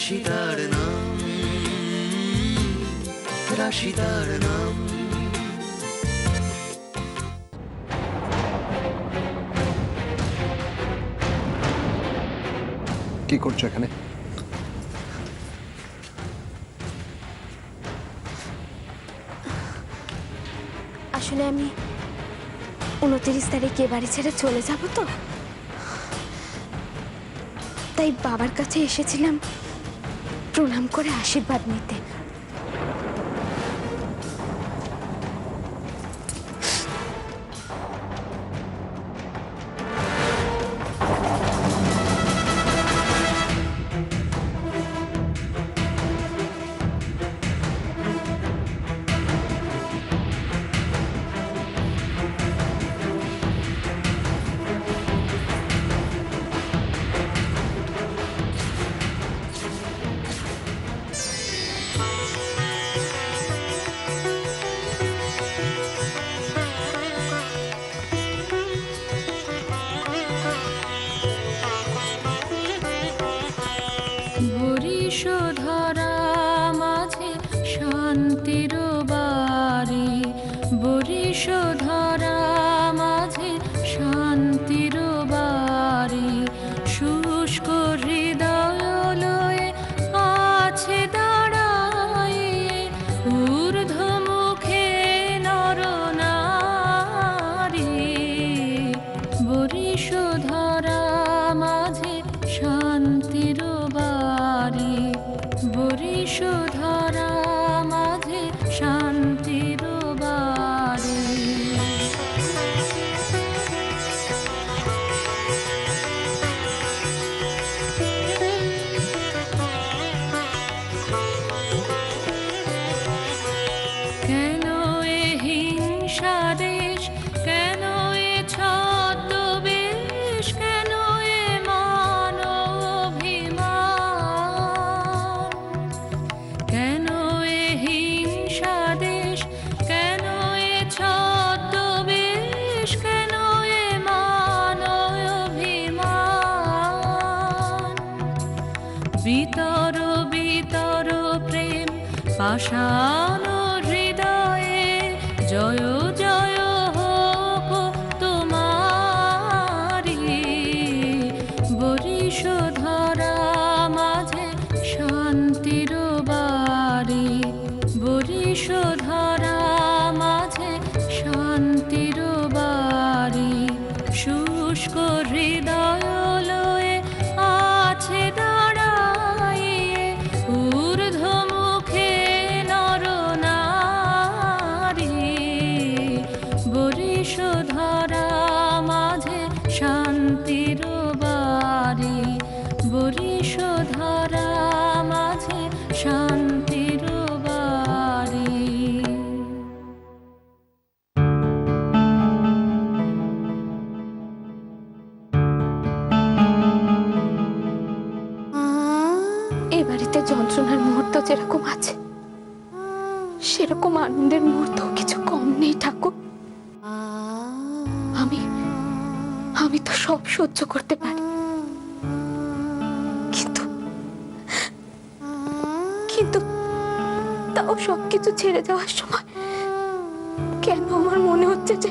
রাশি তার নাম, রাশি তার নাম। কি করছো এখানে? আসলে আমি 29 তারিখে বাড়ি ছেড়ে চলে যাব তো, তাই বাবার কাছে এসেছিলাম প্রণাম করে আশীর্বাদ নিতে। বরিশধরা মাঝে শান্তির বাড়ি, বরিশধরা মাঝে শান্তির বাড়ি, শুষ্ক হৃদয় লয়ে আছে দাঁড়ায়, ঊর্ধ্বমুখে নরনারী, বরিশধরা মাঝে শান্তির বাড়ি, বরিশধরা মাঝে শান্তির বাড়ি। কেন এ হিংসা দেশ, কেন এ ছদ্মবেশ, কেন এ মান অভিমান, কেন এ হিংসা দেশ, কেন এ ছদ্মবেশ, কেন এ মান অভিমান, বিতর বিতর প্রেম পাষাণ হৃদয়ে, জয় জয় হোক তোমারি, বরিশধরা মাঝে শান্তির বাড়ি, বরিশধরা মাঝে শান্তির বাড়ি, শুষ্ক হৃদয় লয়ে আছে দাঁড়ায়, ঊর্ধ্বমুখে নরনারী, বরিশধরা মাঝে শান্তির বাড়ি, বরিশধরা মাঝে শান্তির বাড়ি। এই বাড়িতে যন্ত্রণার মুহূর্ত যেরকম আছে, সেরকম আনন্দের মুহূর্ত কিছু কম নেই ঠাকুর। আমি তো সব সহ্য করতে পারি, কিন্তু কিন্তু তাও সবকিছু ছেড়ে যাওয়ার সময় কেন আমার মনে হচ্ছে যে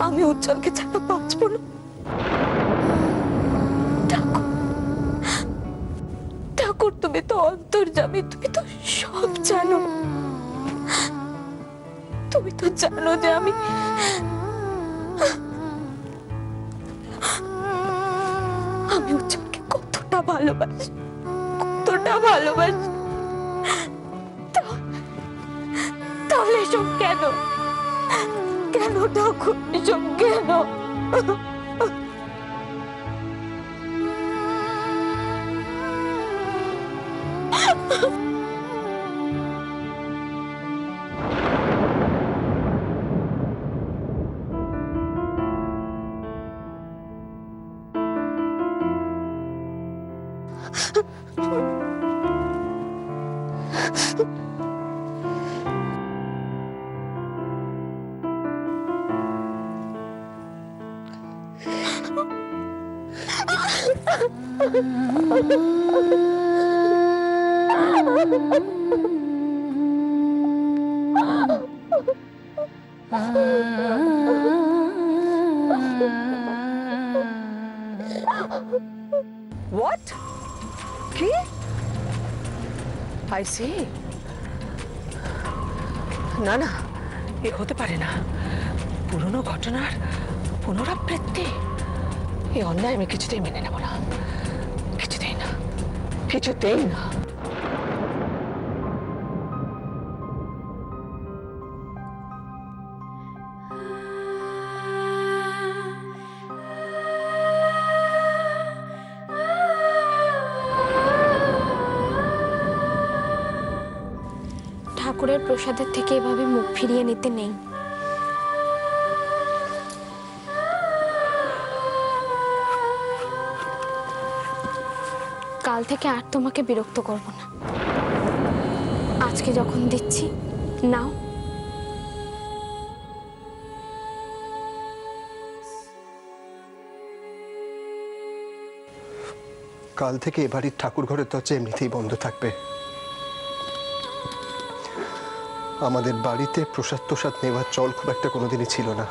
আমি উজ্জ্বলকে ছাড়া বাঁচবো না। ঠাকুর, ঠাকুর তুমি তো অন্তর্যামী, তুমি তো সব জানো। তুমি তো জানো যে আমি উজ্জ্বলকে কতটা ভালোবাসি, কতটা ভালোবাসি। তাহলে এসব কেন, কেন ঠাকুর এসব কেন? হোয়াট? কি? I see. না না, এ হতে পারে না। পুরনো ঘটনার পুনরাবৃত্তি। এই অন্যায় আমি কিছুতেই মেনে নেব না, কিছুতেই না, কিছুতেই না। ঠাকুরের প্রসাদের থেকে এভাবে মুখ ফিরিয়ে নিতে নেই। কাল থেকে আর তোমাকে বিরক্ত করব না। আজকে যখন দিচ্ছি নাও। কাল থেকে এ বাড়ির ঠাকুর ঘরের দরজা এমনিতেই বন্ধ থাকবে। আমাদের বাড়িতে প্রসাদ তোসাদ নেওয়ার চল খুব একটা কোনোদিনই ছিল না,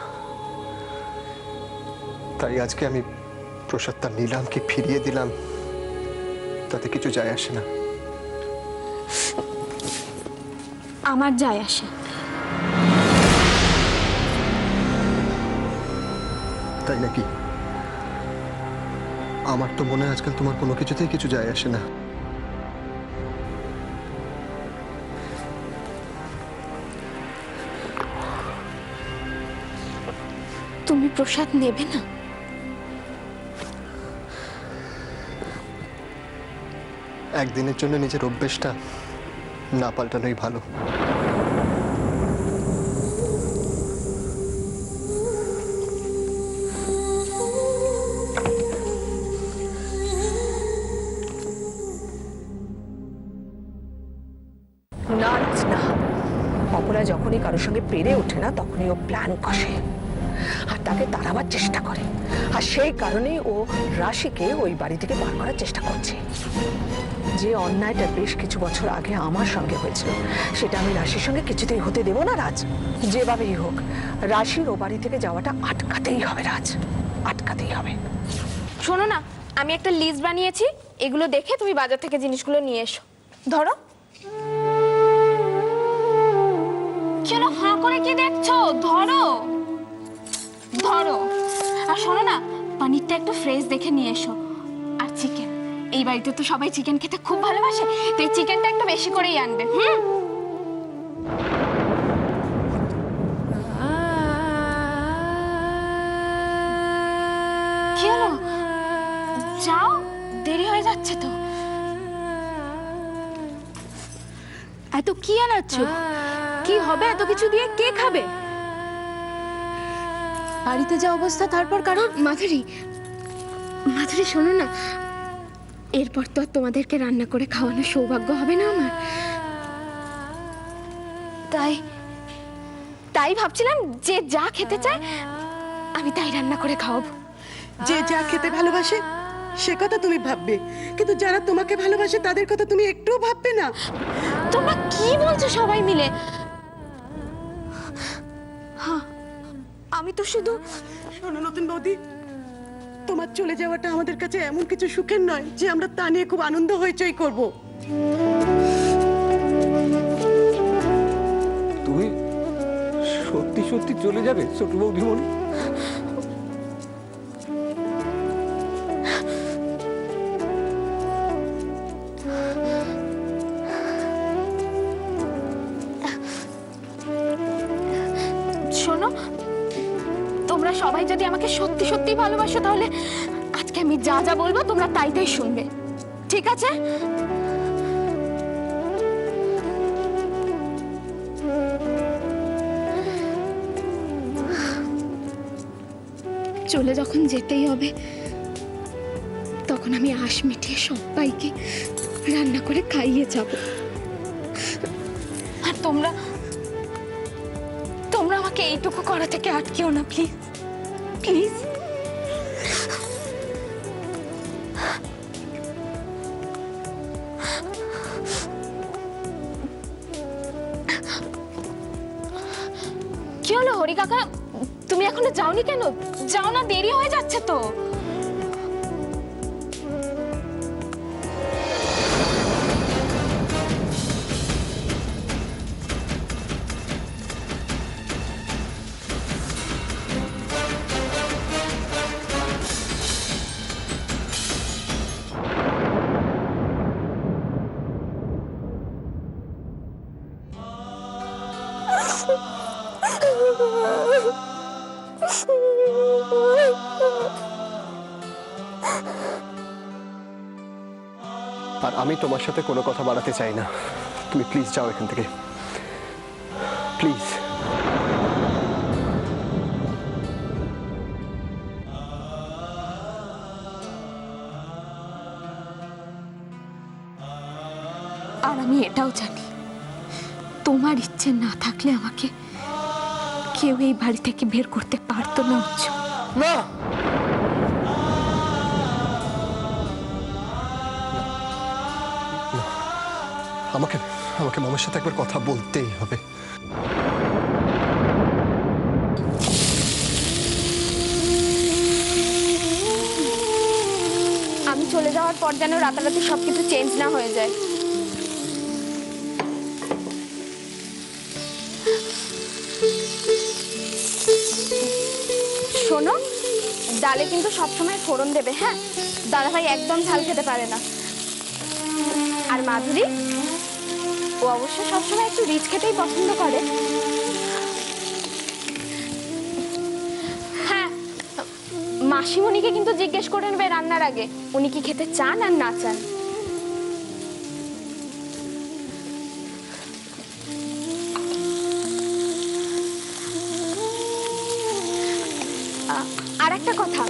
তাই আজকে আমি প্রসাদটা নিলাম কি ফিরিয়ে দিলাম তাতে কিছু যায় আসে না। আমার যায় আসে। তাই নাকি? আমার তো মনে হয় আজকাল তোমার কোনো কিছুতেই কিছু যায় আসে না। তুমি প্রসাদ নেবে না? একদিনের জন্য নিজের অভ্যেসটা না পাল্টানোই ভালো। না না, অপরা যখনই কারোর সঙ্গে পেরে ওঠে না তখনই ও প্ল্যান কষে আর তাকে তাড়াবার চেষ্টা করে। আর সেই কারণেই ও রাশিকে ওই বাড়ি থেকে বার করার চেষ্টা করছে। যে অন্যায়টা বেশ কিছু বছর আগে আমার সঙ্গে হয়েছিল সেটা আমি রাশির সঙ্গে কিছুতেই হতে দেব না রাজ। যেভাবেই হোক রাশির ও বাড়ি থেকে যাওয়াটা আটকাতেই হবে রাজ, আটকাতেই হবে। শোনো না, আমি একটা লিস্ট বানিয়েছি, এগুলো দেখে তুমি বাজার থেকে জিনিসগুলো নিয়ে এসো। ধরো। কেন হাঁ করে কি দেখছো? ধরো ধরো। আর শোনো না, পনিরটা একটু ফ্রেশ দেখে নিয়ে এসো। আর চিকেন, এই বাড়িতে তো সবাই চিকেন খেতে খুব ভালোবাসে, তো এই চিকেনটা একটু বেশি করেই আনবে। কি হলো? যাও, দেরি হয়ে যাচ্ছে তো। এত কি আনাচ্ছ? কি হবে এত কিছু দিয়ে? কে খাবে? বাড়িতে যা অবস্থা তারপর কারোর। মাধুরী, মাধুরী শোনো না, এরপর তো আর তোমাদেরকে রান্না করে খাওয়ানোর সৌভাগ্য হবে না আমার। তাই তাই ভাবছিলাম যে যা খেতে চায় আমি তাই রান্না করে খাওয়াবো। যে যা খেতে ভালোবাসে সে কথা তুমি ভাববে, কিন্তু যারা তোমাকে ভালোবাসে তাদের কথা তুমি একটুও ভাববে না। তোমরা কি বলছো সবাই মিলে? হ্যাঁ, আমি তো শুধু। শোনো নতুন বৌদি, তোমার চলে যাওয়াটা আমাদের কাছে এমন কিছু সুখের নয় যে আমরা তা নিয়ে খুব আনন্দ হইচই করব। তুমি সত্যি সত্যি চলে যাবে ছোট বৌদিমণি? শোনো, তোমরা সবাই যদি আমাকে সত্যি সত্যি ভালোবাসো তাহলে আজকে আমি যা যা বলবো তোমরা তাই তাই শুনবে, ঠিক আছে? চলে যখন যেতেই হবে তখন আমি আশ মিটিয়ে সবাইকে রান্না করে খাইয়ে যাব। আর তোমরা তোমরা আমাকে এইটুকু করা থেকে আটকেও না, প্লিজ প্লিজ। কি হলো হরি কাকা, তুমি এখনো যাওনি কেন? যাও না, দেরি হয়ে যাচ্ছে তো। আর আমি তোমার সাথে কোনো কথা বাড়াতে চাই না। তুমি প্লিজ যাও এখান থেকে, প্লিজ। আর আমি এটাও জানি, তোমার ইচ্ছে না থাকলে আমাকে কেউ এই বাড়ি থেকে বের করতে পারতো না। না, আমাকে আমাকে মামার সাথে একবার কথা বলতেই হবে। আমি চলে যাওয়ার পর যেন রাতারাতি সবকিছু চেঞ্জ না হয়ে যায়। শোনো, ডালে কিন্তু সবসময় ফোড়ন দেবে, হ্যাঁ? দাদাভাই একদম ঝাল খেতে পারে না। আর মাধুরী, ও অবশ্য সবসময় একটু রিচ খেতেই পছন্দ করে। হ্যাঁ, মাসিমণিকে কিন্তু জিজ্ঞেস করে নেবে রান্নার আগে উনি কি খেতে চান আর না চান। আর একটা কথা,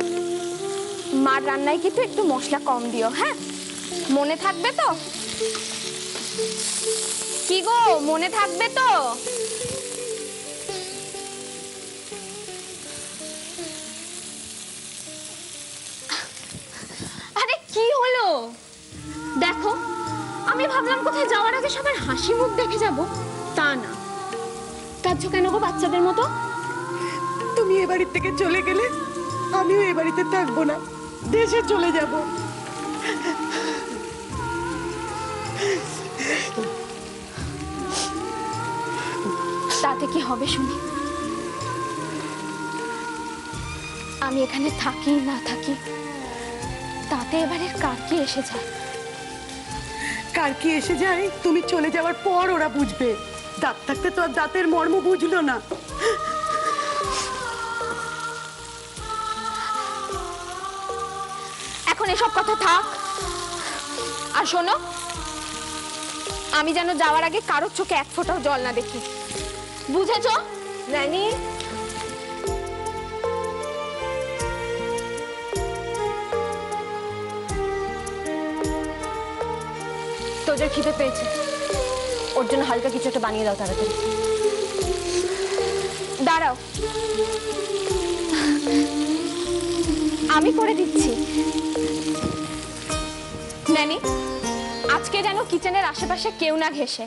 মার রান্নায় কিন্তু একটু মশলা কম দিও, হ্যাঁ? মনে থাকবে তো? কি গো, মনে থাকবে তো? আরে কি হলো? দেখো, আমি ভাবলাম কোথায় যাওয়ার আগে সবার হাসি মুখ দেখে যাব, তা না। কাঁদছো কেন গো বাচ্চাদের মতো? তুমি এ বাড়ির থেকে চলে গেলে আমিও এ বাড়িতে থাকবো না, দেশে চলে যাব। তাতে কি হবে শুনি? আমি এখানে থাকি না থাকি, তাতে এবারের কার কি এসে যায়? কার কি এসে যায় তুমি চলে যাওয়ার পর ওরা বুঝবে। দাঁত থাকতে তো আর দাঁতের মর্ম বুঝলো না। এখন এসব কথা থাক। আর শোনো, আমি যেন যাওয়ার আগে কারোর চোখে এক ফোঁটাও জল না দেখি, বুঝেছো? নানি, তোজের খিদে পেয়েছে, ওর জন্য হালকা কিছু একটা বানিয়ে দাও তাড়াতাড়ি। দাঁড়াও, আমি করে দিচ্ছি। নানি, আজকে যেন কিচেনের আশেপাশে কেউ না ঘেসে,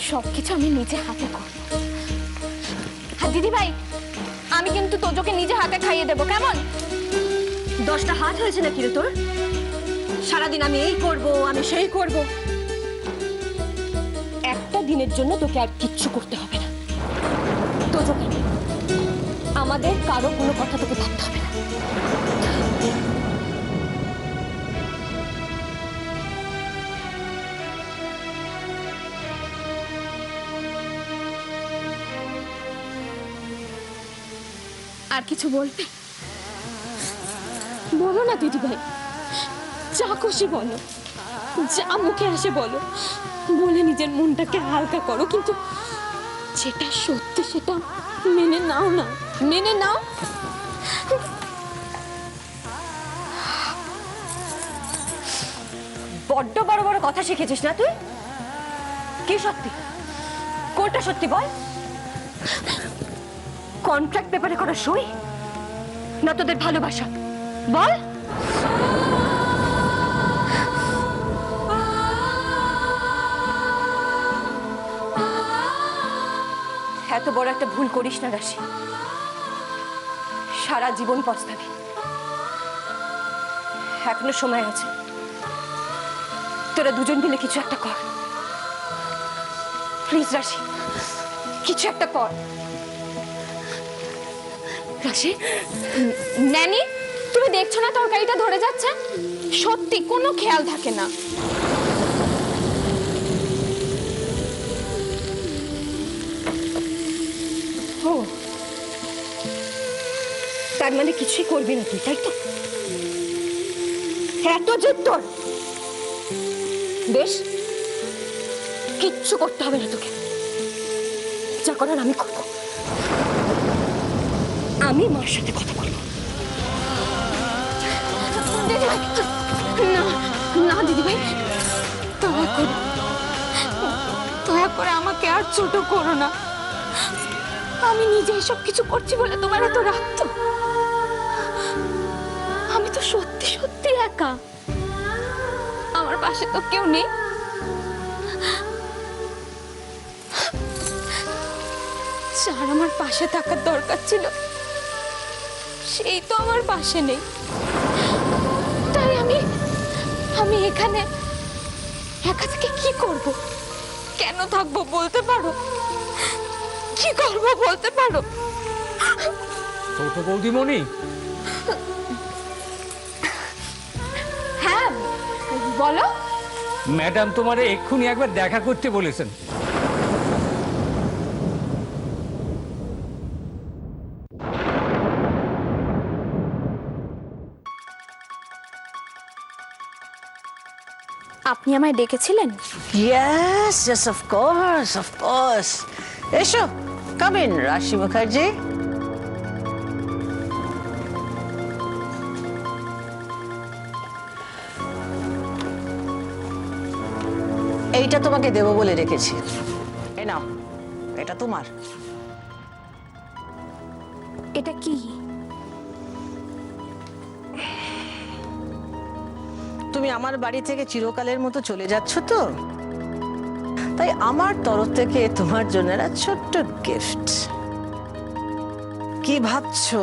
সবকিছু আমি নিজে হাতে করব। হ্যাঁ দিদি ভাই, আমি কিন্তু তোজোকে নিজে হাতে খাইয়ে দেবো, কেমন? 10টা হাত হয়েছে নাকি রে তোর? সারাদিন আমি এই করব, আমি সেই করব। একটা দিনের জন্য তোকে আর কিচ্ছু করতে হবে না। তোজোকে, আমাদের কারো কোনো কথা তোকে ভাবতে হবে না। আর কিছু বলবে? বলো না দিদি ভাই, যা খুশি বলো, যা মুখে আসে বলো, বলে নিজের মনটাকে হালকা করো, কিন্তু যেটা সত্যি সেটা মেনে নাও না, মেনে নাও। বড্ড বড় বড় কথা শিখেছিস না তুই? কি সত্যি? কোনটা সত্যি বল? কন্ট্রাক্ট পেপারে করা সই না তোদের ভালোবাসা? বল। এত বড় একটা ভুল করিস না রাশি, সারা জীবন পস্তাবি। এখনো সময় আছে, তোরা দুজন মিলে কিছু একটা কর। প্লিজ রাশি, কিছু একটা কর। রাশি, ন্যানি তুমি দেখছো না তরকারিটা ধরে যাচ্ছে? সত্যি কোনো খেয়াল থাকে না। ও, তার মানে কিছুই করবি না তুই, তাই তো? এত জেদ তোর? বেশ, কিচ্ছু করতে হবে না তোকে, যা করার আমি করবো। আমি মার সাথে কথা বলবো। দিদিভাই, না না দিদিভাই, দয়া করে আমাকে আর ছোট করো না। আমি নিজেই সব কিছু করছি বলে তোমার এত রাগ তো? আমি তো সত্যি সত্যি একা, আমার পাশে তো কেউ নেই। যার আমার পাশে থাকার দরকার ছিল সেই তো আমার পাশে নেই। তাই আমি এখানে একা থেকে কি করব? কেন থাকবো বলতে পারো? কি করবো বলতে পারো? ছোট বৌদিমণি, হ্যাঁ বলো। ম্যাডাম তোমারে এক্ষুনি একবার দেখা করতে বলেছেন। আপনি আমায় ডেকেছিলেন? Yes, yes, of course, of course. এসো, come in, রাশি মুখার্জি। এইটা তোমাকে দেবো বলে রেখেছি। এই নাও, এটা তোমার। এটা কি? তুমি আমার বাড়ি থেকে চিরকালের মতো চলে যাচ্ছ তো, তাই আমার তরফ থেকে তোমার জন্য একটা ছোট্ট গিফট। কি ভাবছো?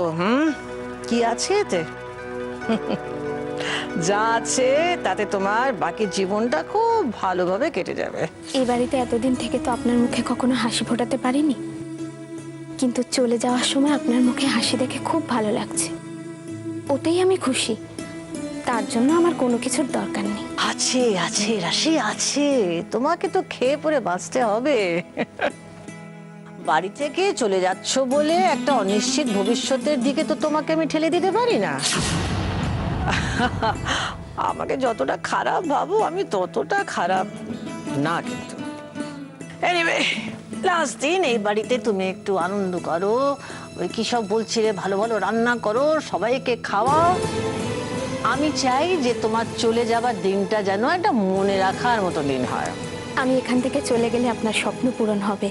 কি আছে এতে? যা আছে তাতে তোমার বাকি জীবনটা খুব ভালোভাবে কেটে যাবে। এই বাড়িতে এতদিন থেকে তো আপনার মুখে কখনো হাসি ফোটাতে পারিনি, কিন্তু চলে যাওয়ার সময় আপনার মুখে হাসি দেখে খুব ভালো লাগছে। ওতেই আমি খুশি, তার জন্য আমার কোনো কিছুর দরকার নেই। আছে আছে রাশি আছে, তোমাকে তো খেয়ে পরে বাঁচতে হবে। বাড়ি থেকে চলে যাচ্ছ বলে একটা অনিশ্চিত ভবিষ্যতের দিকে তো তোমাকে আমি ঠেলে দিতে পারি না। আমাকে যতটা খারাপ ভাবো আমি ততটা খারাপ না, কিন্তু এনিওয়ে লাস্ট দিন এই বাড়িতে তুমি একটু আনন্দ করো। ওই কি সব বলছিলে, ভালো ভালো রান্না করো, সবাইকে খাওয়াও। আমি চাই যে তোমার চলে যাবার দিনটা যেন একটা মনে রাখার মতো দিন হয়। আমি এখান থেকে চলে গেলে আপনার স্বপ্ন পূরণ হবে,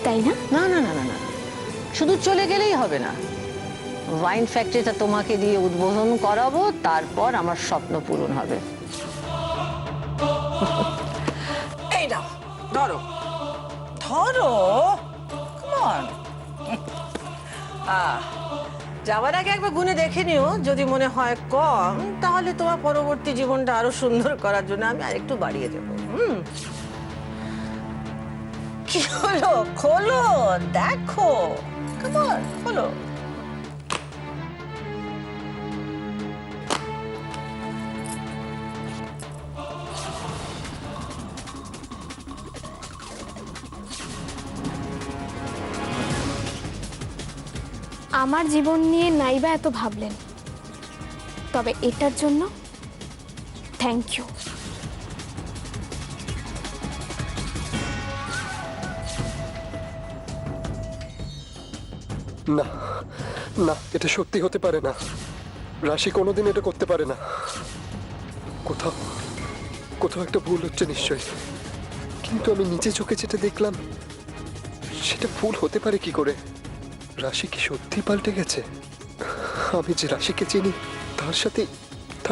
তাই না? না না না না না, শুধু চলে গেলেই হবে না। ওয়াইন ফ্যাক্টরিটা তোমাকে দিয়ে উদ্বোধন করাবো, তারপর আমার স্বপ্ন পূরণ হবে। এই নাও, ধরো ধরো, come on। যাওয়ার আগে একবার গুনে দেখে নিও, যদি মনে হয় কম তাহলে তোমার পরবর্তী জীবনটা আরো সুন্দর করার জন্য আমি আরেকটু বাড়িয়ে দেবো। কি হলো? খোলো, দেখো, come on, খোলো। আমার জীবন নিয়ে নাইবা এত ভাবলেন, তবে এটার জন্য থ্যাংক ইউ। না না, এটা সত্যি হতে পারে না। রাশি কোনোদিন এটা করতে পারে না। কোথাও কোথাও একটা ভুল হচ্ছে নিশ্চয়ই, কিন্তু আমি নিজে চোখে যেটা দেখলাম সেটা ভুল হতে পারে কি করে? রাশি কি সত্যি পাল্টে গেছে? আমি যে রাশিকে চিনি তার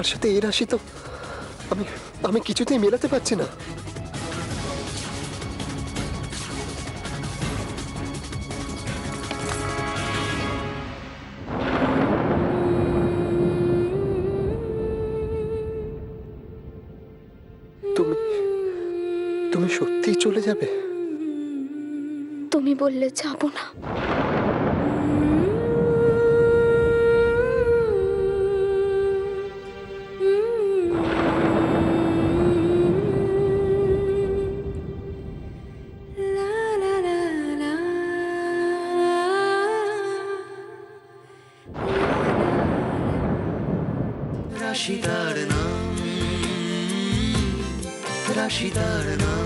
সাথে এই রাশি তো আমি কিছুতেই মেলাতে পারছি না। তুমি তুমি সত্যিই চলে যাবে? তুমি বললে যাব না। রাশি তার নাম, রাশি তার নাম।